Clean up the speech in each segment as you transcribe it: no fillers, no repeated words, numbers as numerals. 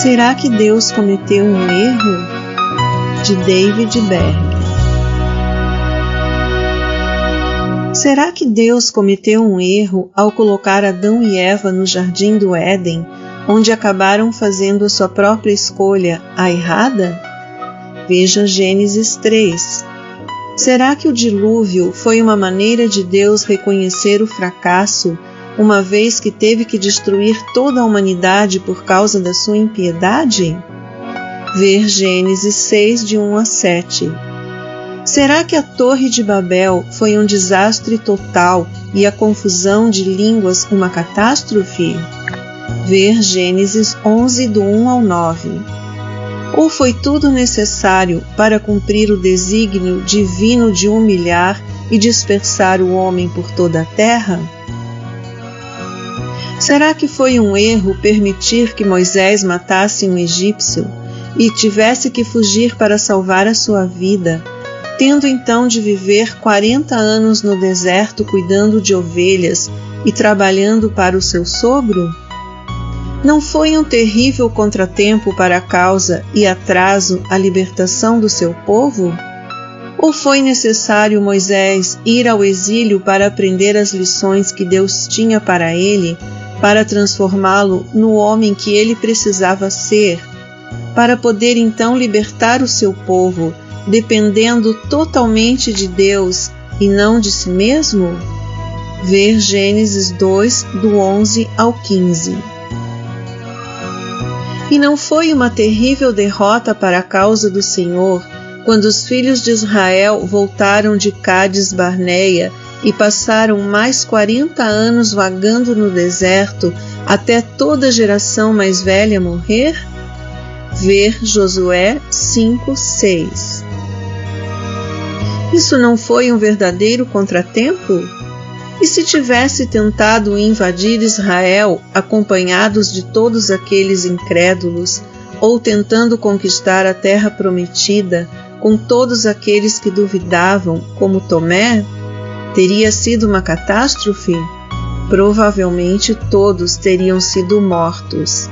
Será que Deus cometeu um erro? De David Berg. Será que Deus cometeu um erro ao colocar Adão e Eva no jardim do Éden, onde acabaram fazendo a sua própria escolha, a errada? Veja Gênesis 3. Será que o dilúvio foi uma maneira de Deus reconhecer o fracasso, uma vez que teve que destruir toda a humanidade por causa da sua impiedade? Ver Gênesis 6, de 1 a 7. Será que a Torre de Babel foi um desastre total e a confusão de línguas uma catástrofe? Ver Gênesis 11, do 1 ao 9. Ou foi tudo necessário para cumprir o desígnio divino de humilhar e dispersar o homem por toda a terra? Será que foi um erro permitir que Moisés matasse um egípcio e tivesse que fugir para salvar a sua vida, tendo então de viver 40 anos no deserto cuidando de ovelhas e trabalhando para o seu sogro? Não foi um terrível contratempo para a causa e atraso à libertação do seu povo? Ou foi necessário Moisés ir ao exílio para aprender as lições que Deus tinha para ele, para transformá-lo no homem que ele precisava ser, para poder então libertar o seu povo, dependendo totalmente de Deus e não de si mesmo? Ver Gênesis 2, do 11 ao 15. E não foi uma terrível derrota para a causa do Senhor, quando os filhos de Israel voltaram de Cádiz Barneia e passaram mais 40 anos vagando no deserto até toda a geração mais velha morrer? Ver Josué 5, 6. Isso não foi um verdadeiro contratempo? E se tivesse tentado invadir Israel, acompanhados de todos aqueles incrédulos, ou tentando conquistar a terra prometida, com todos aqueles que duvidavam, como Tomé, teria sido uma catástrofe? Provavelmente todos teriam sido mortos.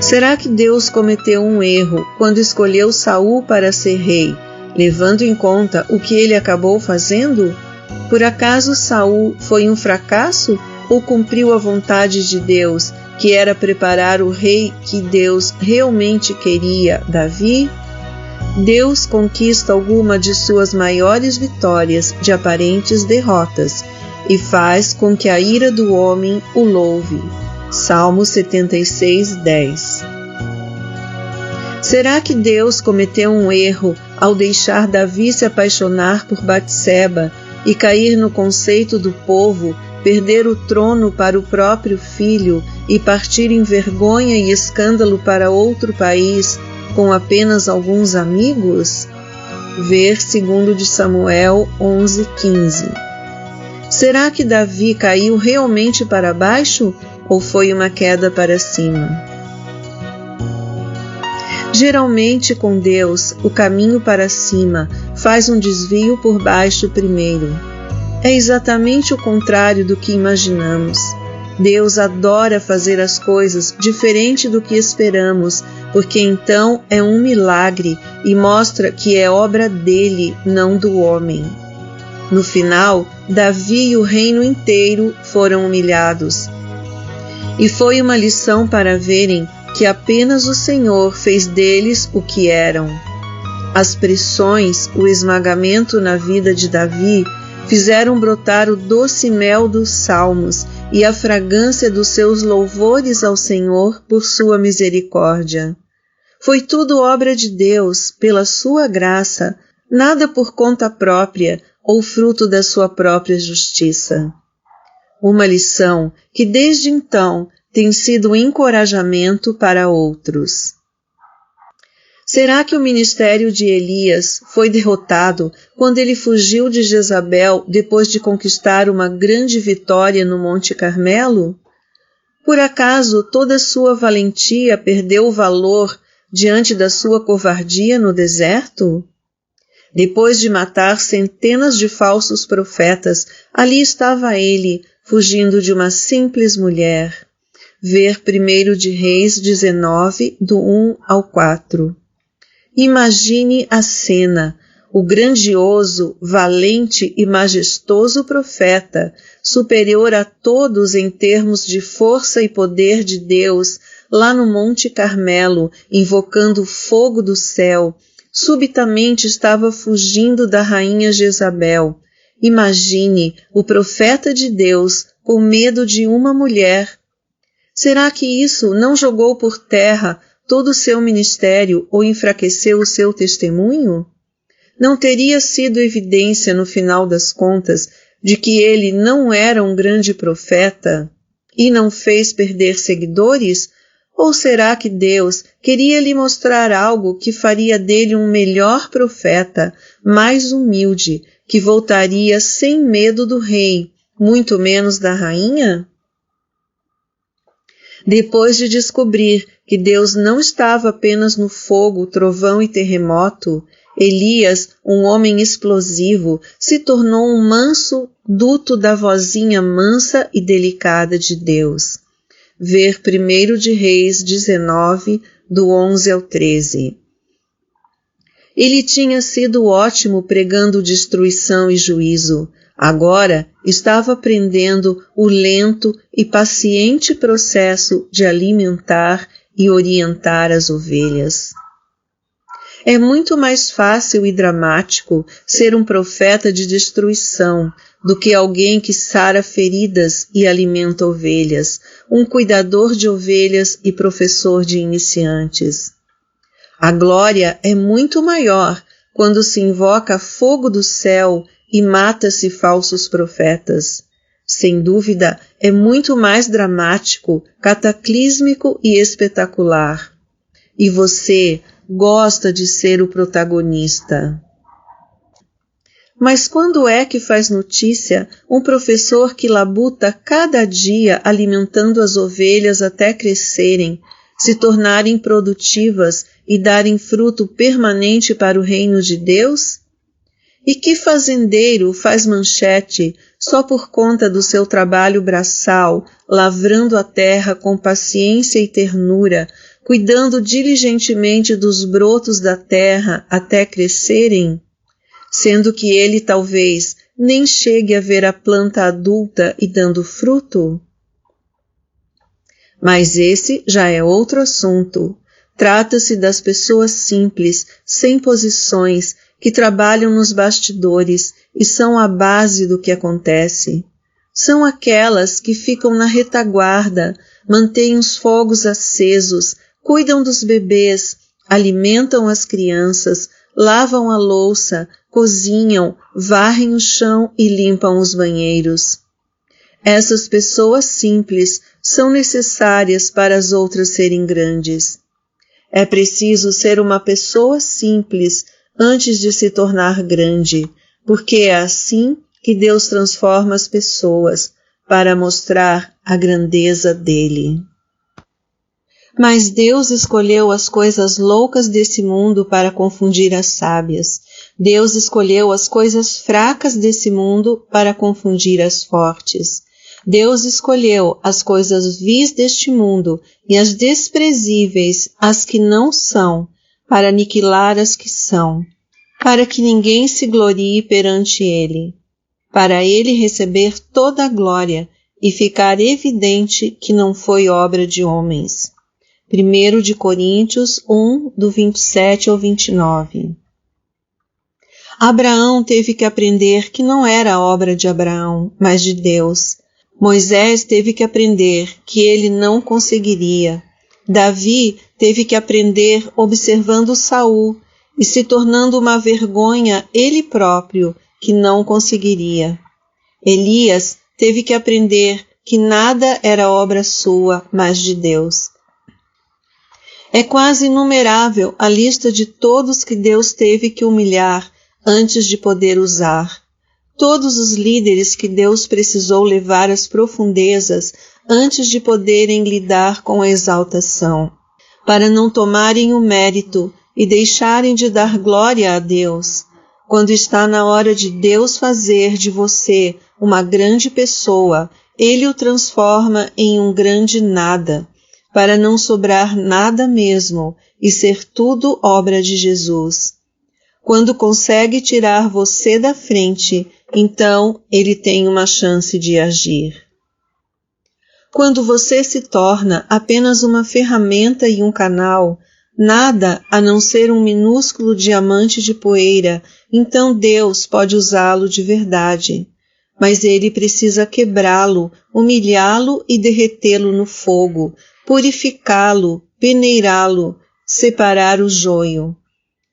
Será que Deus cometeu um erro quando escolheu Saul para ser rei, levando em conta o que ele acabou fazendo? Por acaso Saul foi um fracasso ou cumpriu a vontade de Deus, que era preparar o rei que Deus realmente queria, Davi? Deus conquista alguma de suas maiores vitórias de aparentes derrotas e faz com que a ira do homem o louve. Salmo 76, 10. Será que Deus cometeu um erro ao deixar Davi se apaixonar por Batseba e cair no conceito do povo, perder o trono para o próprio filho e partir em vergonha e escândalo para outro país com apenas alguns amigos? Ver 2 de Samuel 11, 15. Será que Davi caiu realmente para baixo ou foi uma queda para cima? Geralmente com Deus, o caminho para cima faz um desvio por baixo primeiro. É exatamente o contrário do que imaginamos. Deus adora fazer as coisas diferente do que esperamos, porque então é um milagre e mostra que é obra dele, não do homem. No final, Davi e o reino inteiro foram humilhados. E foi uma lição para verem que apenas o Senhor fez deles o que eram. As pressões, o esmagamento na vida de Davi fizeram brotar o doce mel dos salmos e a fragrância dos seus louvores ao Senhor por sua misericórdia. Foi tudo obra de Deus, pela sua graça, nada por conta própria ou fruto da sua própria justiça. Uma lição que desde então tem sido um encorajamento para outros. Será que o ministério de Elias foi derrotado quando ele fugiu de Jezabel depois de conquistar uma grande vitória no Monte Carmelo? Por acaso toda sua valentia perdeu o valor diante da sua covardia no deserto? Depois de matar centenas de falsos profetas, ali estava ele, fugindo de uma simples mulher. Ver 1 de Reis 19, do 1 ao 4. Imagine a cena, o grandioso, valente e majestoso profeta, superior a todos em termos de força e poder de Deus, lá no Monte Carmelo, invocando o fogo do céu, subitamente estava fugindo da rainha Jezabel. Imagine o profeta de Deus com medo de uma mulher. Será que isso não jogou por terra todo o seu ministério ou enfraqueceu o seu testemunho? Não teria sido evidência, no final das contas, de que ele não era um grande profeta e não fez perder seguidores? Ou será que Deus queria lhe mostrar algo que faria dele um melhor profeta, mais humilde, que voltaria sem medo do rei, muito menos da rainha? Depois de descobrir que Deus não estava apenas no fogo, trovão e terremoto, Elias, um homem explosivo, se tornou um manso duto da vozinha mansa e delicada de Deus. Ver 1 de Reis 19, do 11 ao 13. Ele tinha sido ótimo pregando destruição e juízo. Agora estava aprendendo o lento e paciente processo de alimentar e orientar as ovelhas. É muito mais fácil e dramático ser um profeta de destruição do que alguém que sara feridas e alimenta ovelhas, um cuidador de ovelhas e professor de iniciantes. A glória é muito maior quando se invoca fogo do céu e mata-se falsos profetas. Sem dúvida, é muito mais dramático, cataclísmico e espetacular. E você gosta de ser o protagonista. Mas quando é que faz notícia um professor que labuta cada dia alimentando as ovelhas até crescerem, se tornarem produtivas e darem fruto permanente para o reino de Deus? E que fazendeiro faz manchete só por conta do seu trabalho braçal, lavrando a terra com paciência e ternura, cuidando diligentemente dos brotos da terra até crescerem? Sendo que ele talvez nem chegue a ver a planta adulta e dando fruto? Mas esse já é outro assunto. Trata-se das pessoas simples, sem posições, que trabalham nos bastidores e são a base do que acontece. São aquelas que ficam na retaguarda, mantêm os fogos acesos, cuidam dos bebês, alimentam as crianças, lavam a louça, cozinham, varrem o chão e limpam os banheiros. Essas pessoas simples são necessárias para as outras serem grandes. É preciso ser uma pessoa simples antes de se tornar grande, porque é assim que Deus transforma as pessoas para mostrar a grandeza dele. Mas Deus escolheu as coisas loucas desse mundo para confundir as sábias. Deus escolheu as coisas fracas desse mundo para confundir as fortes. Deus escolheu as coisas vis deste mundo e as desprezíveis, as que não são, para aniquilar as que são, para que ninguém se glorie perante ele, para ele receber toda a glória e ficar evidente que não foi obra de homens. 1 de Coríntios 1, do 27 ao 29. Abraão teve que aprender que não era obra de Abraão, mas de Deus. Moisés teve que aprender que ele não conseguiria. Davi teve que aprender observando Saul e se tornando uma vergonha ele próprio, que não conseguiria. Elias teve que aprender que nada era obra sua, mas de Deus. É quase inumerável a lista de todos que Deus teve que humilhar antes de poder usar. Todos os líderes que Deus precisou levar às profundezas antes de poderem lidar com a exaltação, para não tomarem o mérito e deixarem de dar glória a Deus. Quando está na hora de Deus fazer de você uma grande pessoa, ele o transforma em um grande nada, para não sobrar nada mesmo e ser tudo obra de Jesus. Quando consegue tirar você da frente, então ele tem uma chance de agir. Quando você se torna apenas uma ferramenta e um canal, nada a não ser um minúsculo diamante de poeira, então Deus pode usá-lo de verdade. Mas ele precisa quebrá-lo, humilhá-lo e derretê-lo no fogo, purificá-lo, peneirá-lo, separar o joio.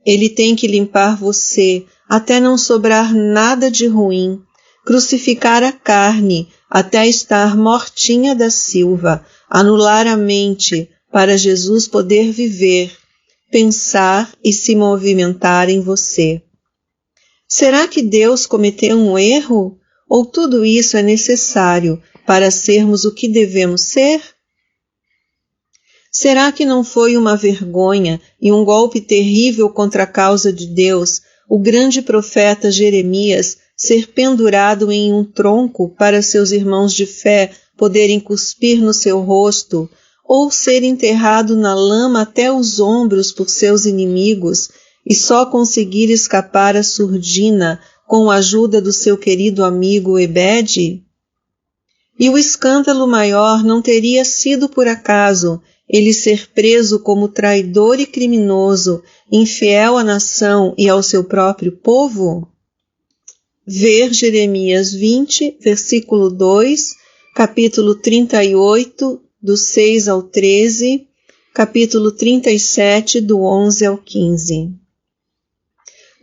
Ele tem que limpar você até não sobrar nada de ruim, crucificar a carne até estar mortinha da silva, anular a mente para Jesus poder viver, pensar e se movimentar em você. Será que Deus cometeu um erro? Ou tudo isso é necessário para sermos o que devemos ser? Será que não foi uma vergonha e um golpe terrível contra a causa de Deus o grande profeta Jeremias ser pendurado em um tronco para seus irmãos de fé poderem cuspir no seu rosto, ou ser enterrado na lama até os ombros por seus inimigos e só conseguir escapar à surdina com a ajuda do seu querido amigo Ebede? E o escândalo maior não teria sido por acaso ele ser preso como traidor e criminoso, infiel à nação e ao seu próprio povo? Ver Jeremias 20, versículo 2, capítulo 38, do 6 ao 13, capítulo 37, do 11 ao 15.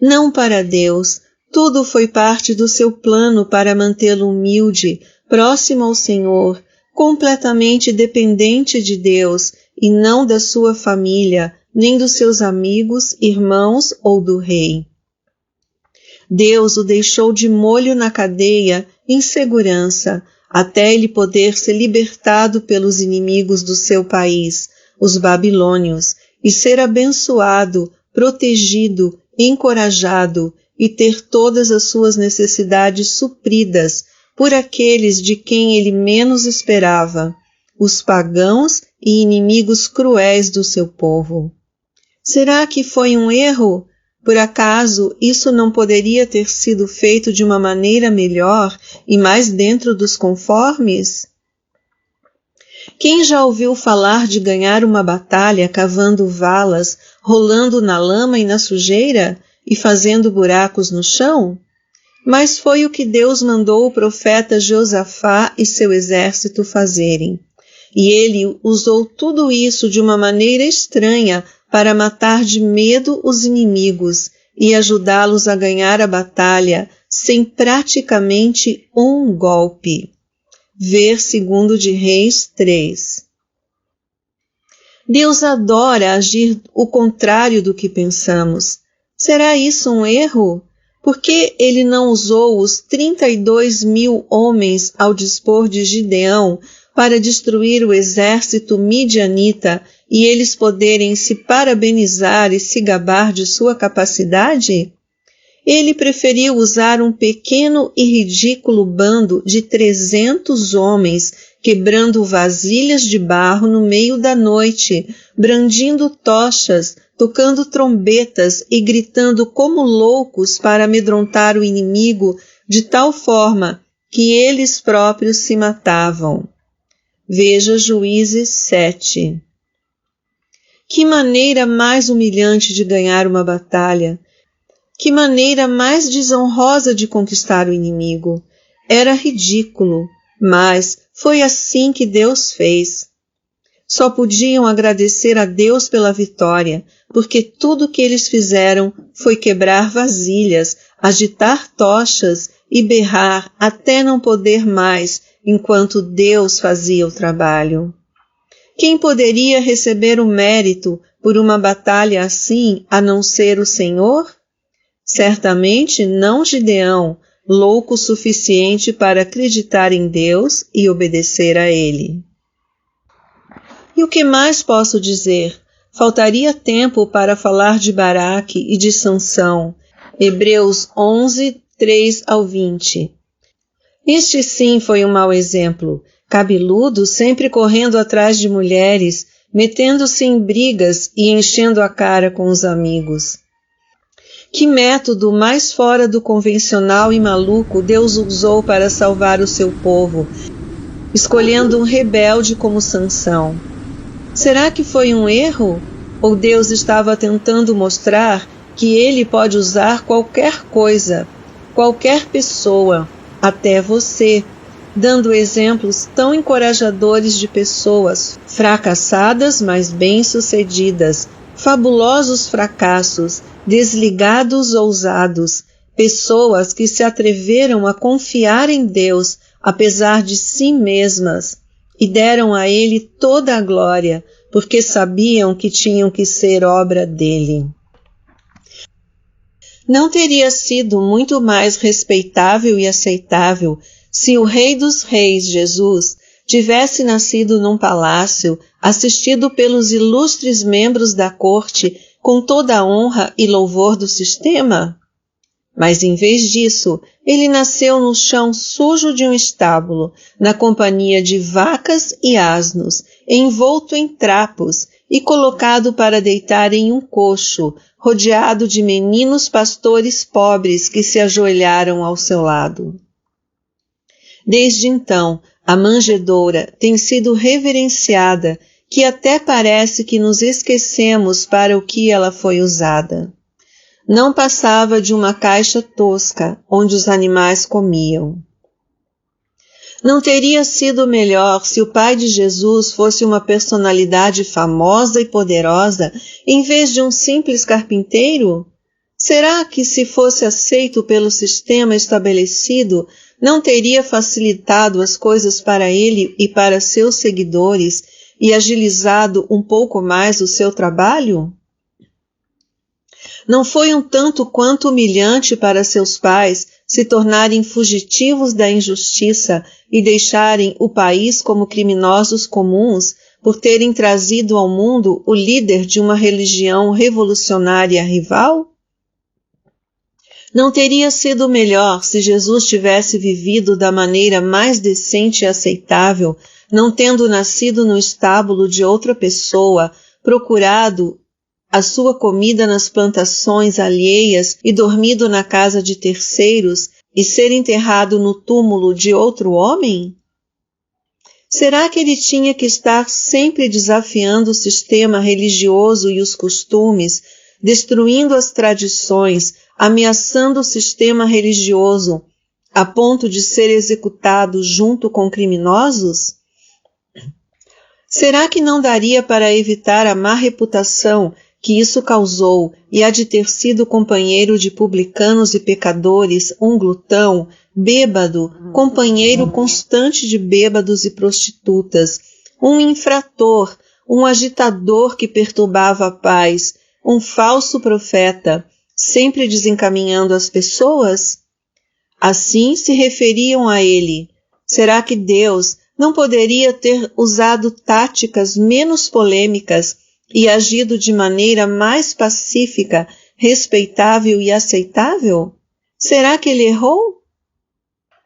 Não para Deus, tudo foi parte do seu plano para mantê-lo humilde, próximo ao Senhor, completamente dependente de Deus e não da sua família, nem dos seus amigos, irmãos ou do rei. Deus o deixou de molho na cadeia, em segurança, até ele poder ser libertado pelos inimigos do seu país, os babilônios, e ser abençoado, protegido, encorajado e ter todas as suas necessidades supridas por aqueles de quem ele menos esperava, os pagãos e inimigos cruéis do seu povo. Será que foi um erro? Por acaso isso não poderia ter sido feito de uma maneira melhor e mais dentro dos conformes? Quem já ouviu falar de ganhar uma batalha cavando valas, rolando na lama e na sujeira e fazendo buracos no chão? Mas foi o que Deus mandou o profeta Josafá e seu exército fazerem. E ele usou tudo isso de uma maneira estranha para matar de medo os inimigos e ajudá-los a ganhar a batalha sem praticamente um golpe. Ver 2 de Reis 3. Deus adora agir o contrário do que pensamos. Será isso um erro? Por que ele não usou os 32.000 homens ao dispor de Gideão para destruir o exército midianita e eles poderem se parabenizar e se gabar de sua capacidade? Ele preferiu usar um pequeno e ridículo bando de 300 homens, quebrando vasilhas de barro no meio da noite, brandindo tochas, tocando trombetas e gritando como loucos para amedrontar o inimigo de tal forma que eles próprios se matavam. Veja Juízes 7. Que maneira mais humilhante de ganhar uma batalha! Que maneira mais desonrosa de conquistar o inimigo! Era ridículo, mas foi assim que Deus fez. Só podiam agradecer a Deus pela vitória, porque tudo o que eles fizeram foi quebrar vasilhas, agitar tochas e berrar até não poder mais, enquanto Deus fazia o trabalho. Quem poderia receber o mérito por uma batalha assim, a não ser o Senhor? Certamente não Gideão, louco o suficiente para acreditar em Deus e obedecer a Ele. E o que mais posso dizer? Faltaria tempo para falar de Baraque e de Sansão. Hebreus 11, 3 ao 20. Este sim foi um mau exemplo, cabeludo, sempre correndo atrás de mulheres, metendo-se em brigas e enchendo a cara com os amigos. Que método mais fora do convencional e maluco Deus usou para salvar o seu povo, escolhendo um rebelde como Sansão. Será que foi um erro? Ou Deus estava tentando mostrar que Ele pode usar qualquer coisa, qualquer pessoa, até você, dando exemplos tão encorajadores de pessoas fracassadas, mas bem-sucedidas, fabulosos fracassos, desligados ousados, pessoas que se atreveram a confiar em Deus, apesar de si mesmas, e deram a Ele toda a glória, porque sabiam que tinham que ser obra dele. Não teria sido muito mais respeitável e aceitável se o Rei dos Reis, Jesus, tivesse nascido num palácio, assistido pelos ilustres membros da corte com toda a honra e louvor do sistema? Mas, em vez disso, ele nasceu no chão sujo de um estábulo, na companhia de vacas e asnos, envolto em trapos e colocado para deitar em um coxo, rodeado de meninos pastores pobres que se ajoelharam ao seu lado. Desde então, a manjedoura tem sido reverenciada, que até parece que nos esquecemos para o que ela foi usada. Não passava de uma caixa tosca, onde os animais comiam. Não teria sido melhor se o pai de Jesus fosse uma personalidade famosa e poderosa, em vez de um simples carpinteiro? Será que, se fosse aceito pelo sistema estabelecido, não teria facilitado as coisas para ele e para seus seguidores e agilizado um pouco mais o seu trabalho? Não foi um tanto quanto humilhante para seus pais se tornarem fugitivos da injustiça e deixarem o país como criminosos comuns por terem trazido ao mundo o líder de uma religião revolucionária rival? Não teria sido melhor se Jesus tivesse vivido da maneira mais decente e aceitável, não tendo nascido no estábulo de outra pessoa, procurado a sua comida nas plantações alheias e dormido na casa de terceiros e ser enterrado no túmulo de outro homem? Será que ele tinha que estar sempre desafiando o sistema religioso e os costumes, destruindo as tradições, ameaçando o sistema religioso, a ponto de ser executado junto com criminosos? Será que não daria para evitar a má reputação que isso causou e a de ter sido companheiro de publicanos e pecadores, um glutão, bêbado, companheiro constante de bêbados e prostitutas, um infrator, um agitador que perturbava a paz, um falso profeta, sempre desencaminhando as pessoas? Assim se referiam a ele. Será que Deus não poderia ter usado táticas menos polêmicas e agido de maneira mais pacífica, respeitável e aceitável? Será que ele errou?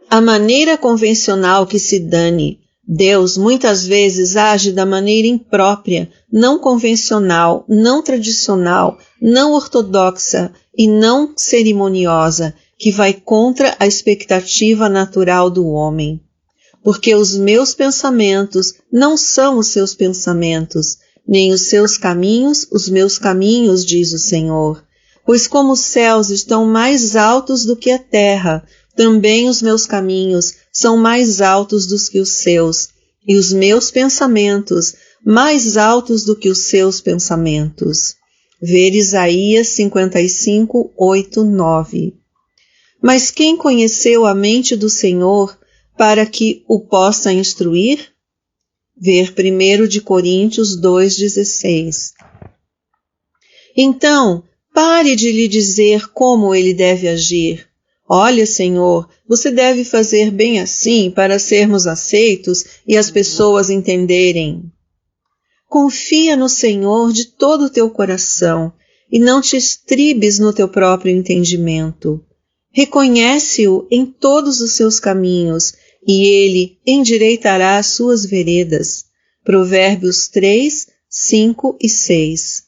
A maneira convencional que se dane. Deus muitas vezes age da maneira imprópria, não convencional, não tradicional, não ortodoxa e não cerimoniosa, que vai contra a expectativa natural do homem. Porque os meus pensamentos não são os seus pensamentos, nem os seus caminhos os meus caminhos, diz o Senhor. Pois como os céus estão mais altos do que a terra, também os meus caminhos são mais altos do que os seus, e os meus pensamentos mais altos do que os seus pensamentos. Ver Isaías 55, 8, 9. Mas quem conheceu a mente do Senhor para que o possa instruir? Ver 1 Coríntios 2,16. Então, pare de lhe dizer como ele deve agir. Olha, Senhor, você deve fazer bem assim para sermos aceitos e as pessoas entenderem. Confia no Senhor de todo o teu coração e não te estribes no teu próprio entendimento. Reconhece-o em todos os seus caminhos, e ele endireitará as suas veredas. Provérbios 3, 5 e 6.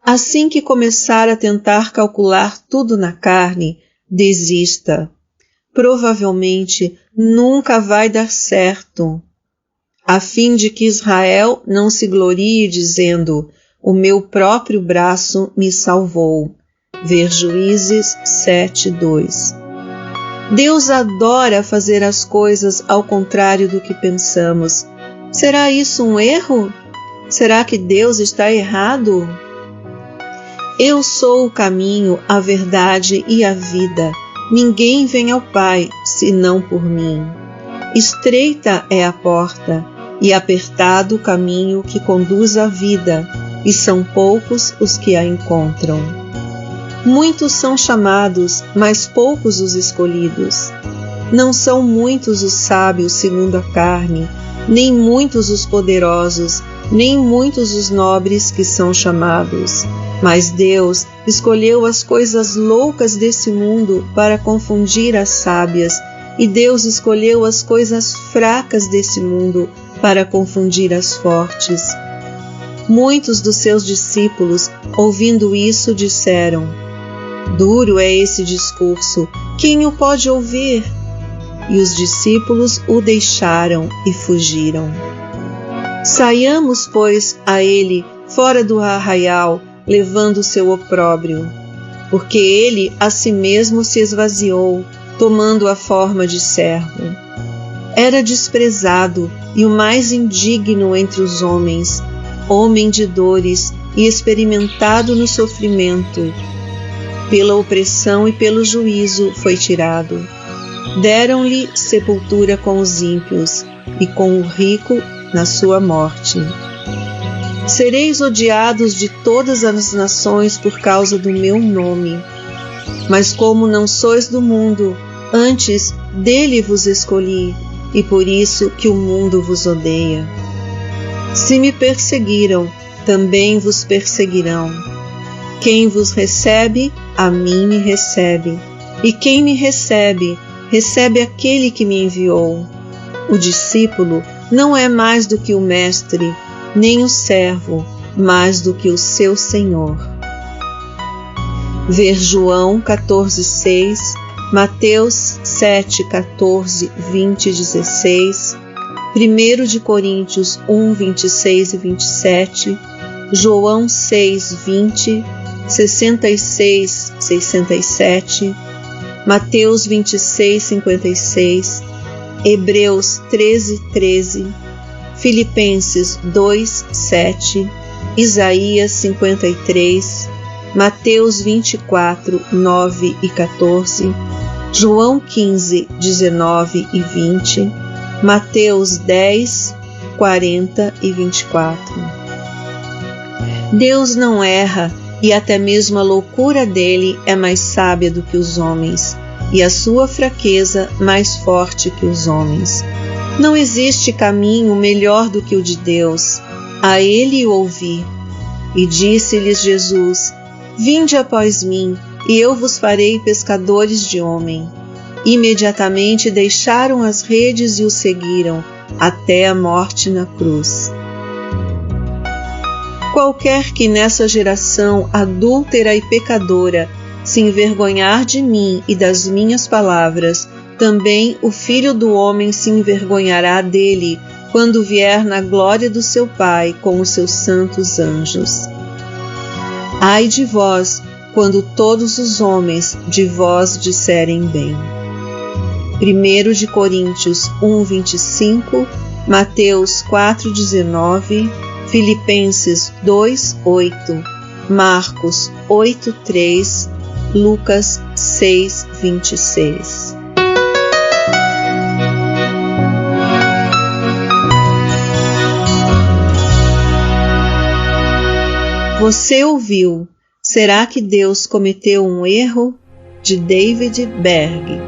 Assim que começar a tentar calcular tudo na carne, desista. Provavelmente nunca vai dar certo. A fim de que Israel não se glorie dizendo: o meu próprio braço me salvou. Ver Juízes 7:2. Deus adora fazer as coisas ao contrário do que pensamos. Será isso um erro? Será que Deus está errado? Eu sou o caminho, a verdade e a vida. Ninguém vem ao Pai, senão por mim. Estreita é a porta, e apertado o caminho que conduz à vida, e são poucos os que a encontram. Muitos são chamados, mas poucos os escolhidos. Não são muitos os sábios segundo a carne, nem muitos os poderosos, nem muitos os nobres que são chamados. Mas Deus escolheu as coisas loucas desse mundo para confundir as sábias, e Deus escolheu as coisas fracas desse mundo para confundir as fortes. Muitos dos seus discípulos, ouvindo isso, disseram: duro é esse discurso, quem o pode ouvir? E os discípulos o deixaram e fugiram. Saiamos, pois, a ele fora do arraial, levando o seu opróbrio, porque ele a si mesmo se esvaziou, tomando a forma de servo. Era desprezado e o mais indigno entre os homens, homem de dores e experimentado no sofrimento. Pela opressão e pelo juízo foi tirado. Deram-lhe sepultura com os ímpios e com o rico na sua morte. Sereis odiados de todas as nações por causa do meu nome. Mas como não sois do mundo, antes dele vos escolhi, e por isso que o mundo vos odeia. Se me perseguiram, também vos perseguirão. Quem vos recebe, a mim me recebe. E quem me recebe, recebe aquele que me enviou. O discípulo não é mais do que o mestre, nem o servo, mais do que o seu Senhor. Ver João 14:6, Mateus 7:14, 20 e 16, 1 de Coríntios 1:26 e 27, João 6:20, 66, 67, Mateus 26:56, Hebreus 13:13, Filipenses 2:7, Isaías 53, Mateus 24:9 e 14, João 15:19 e 20, Mateus 10:40 e 24. Deus não erra, e até mesmo a loucura dele é mais sábia do que os homens, e a sua fraqueza mais forte que os homens. Não existe caminho melhor do que o de Deus. A ele o ouvi. E disse-lhes Jesus: vinde após mim, e eu vos farei pescadores de homem. Imediatamente deixaram as redes e o seguiram, até a morte na cruz. Qualquer que nessa geração adúltera e pecadora se envergonhar de mim e das minhas palavras, também o Filho do Homem se envergonhará dele, quando vier na glória do seu Pai com os seus santos anjos. Ai de vós, quando todos os homens de vós disserem bem. 1 de Coríntios 1:25, Mateus 4:19, Filipenses 2:8, Marcos 8:3, Lucas 6:26. Você ouviu Será que Deus cometeu um erro? De David Berg.